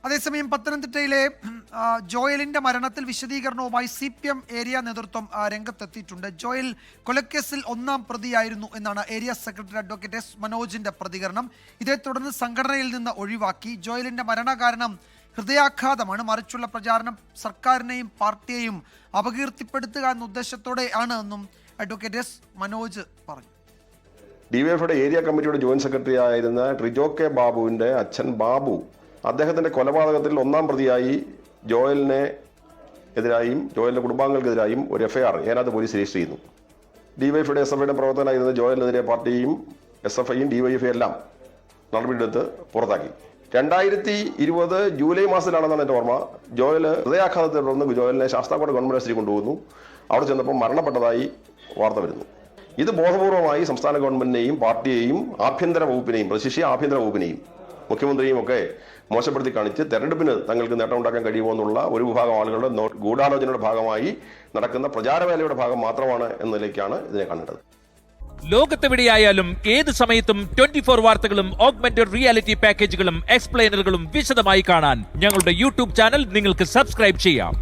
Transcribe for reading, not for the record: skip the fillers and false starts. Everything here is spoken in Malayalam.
അതേസമയം പത്തനംതിട്ടയിലെ ജോയലിന്റെ മരണത്തിൽ വിശദീകരണവുമായി CPM ഏരിയ നേതൃത്വം രംഗത്തെത്തിയിട്ടുണ്ട്. ജോയൽ കൊലക്കേസിൽ ഒന്നാം പ്രതിയായിരുന്നു എന്നാണ് ഏരിയ സെക്രട്ടറി അഡ്വക്കേറ്റ് S. മനോജിന്റെ പ്രതികരണം. ഇതേ തുടർന്ന് സംഘടനയിൽ നിന്ന് ഒഴിവാക്കി. ജോയലിന്റെ മരണകാരണം ഹൃദയാഘാതമാണ്, മറിച്ചുള്ള പ്രചാരണം സർക്കാരിനെയും പാർട്ടിയെയും അപകീർത്തിപ്പെടുത്തുക എന്ന ഉദ്ദേശത്തോടെ ആണ് എന്നും അഡ്വക്കേറ്റ് S. മനോജ് പറഞ്ഞു. ഡിവൈഎഫ്ഐയുടെ ഏരിയ കമ്മിറ്റിയുടെ ജോയിന്റ് സെക്രട്ടറി ആയിരുന്ന ട്രിജോ കെ ബാബുവിന്റെ അച്ഛൻ ബാബു അദ്ദേഹത്തിന്റെ കൊലപാതകത്തിൽ ഒന്നാം പ്രതിയായി ജോയലിന്റെ കുടുംബാംഗങ്ങൾക്കെതിരായും ഒരു FIR ഏനാത്ത് പോലീസ് രജിസ്റ്റർ ചെയ്യുന്നു. ഡിവൈഎഫ്ഐയുടെ SFIയുടെ പ്രവർത്തകനായിരുന്ന ജോയലിനെതിരെ പാർട്ടിയും SFIയും ഡിവൈഎഫ്ഐ എല്ലാം നടപടിയെടുത്ത് പുറത്താക്കി. 2020 ജൂലൈ മാസത്തിലാണെന്നാണ് എൻ്റെ ഓർമ്മ. ജോയൽ ഹൃദയാഘാതത്തെ തുടർന്ന് ജോയലിനെ ശാസ്താംകോട്ട ഗവൺമെന്റ് ആശുപത്രി കൊണ്ടുപോകുന്നു. അവിടെ ചെന്നപ്പോൾ മരണപ്പെട്ടതായി വാർത്ത വരുന്നു. ഇത് ബോധപൂർവമായി സംസ്ഥാന ഗവൺമെന്റിനെയും പാർട്ടിയെയും ആഭ്യന്തര വകുപ്പിനെയും പ്രശിഷ്യ ആഭ്യന്തര വകുപ്പിനെയും മുഖ്യമന്ത്രിയും ഒക്കെ മോശപ്പെടുത്തി കാണിച്ച് തെരഞ്ഞെടുപ്പിന് തങ്ങൾക്ക് നേട്ടമുണ്ടാക്കാൻ കഴിയുമോ എന്നുള്ള ഒരു വിഭാഗം ആളുകളുടെ ഗൂഢാലോചനയുടെ ഭാഗമായി നടക്കുന്ന പ്രചാരവേലയുടെ ഭാഗം മാത്രമാണ് എന്ന നിലയ്ക്കാണ് ഇതിനെ കാണേണ്ടത്. ലോകത്തെവിടെയായാലും ഏത് സമയത്തും 24 വാർത്തകളും ഓഗ്മെന്റഡ് റിയാലിറ്റി പാക്കേജുകളും എക്സ്പ്ലെയിനറുകളും വിശദമായി കാണാൻ ഞങ്ങളുടെ YouTube ചാനൽ നിങ്ങൾക്ക് സബ്സ്ക്രൈബ് ചെയ്യാം.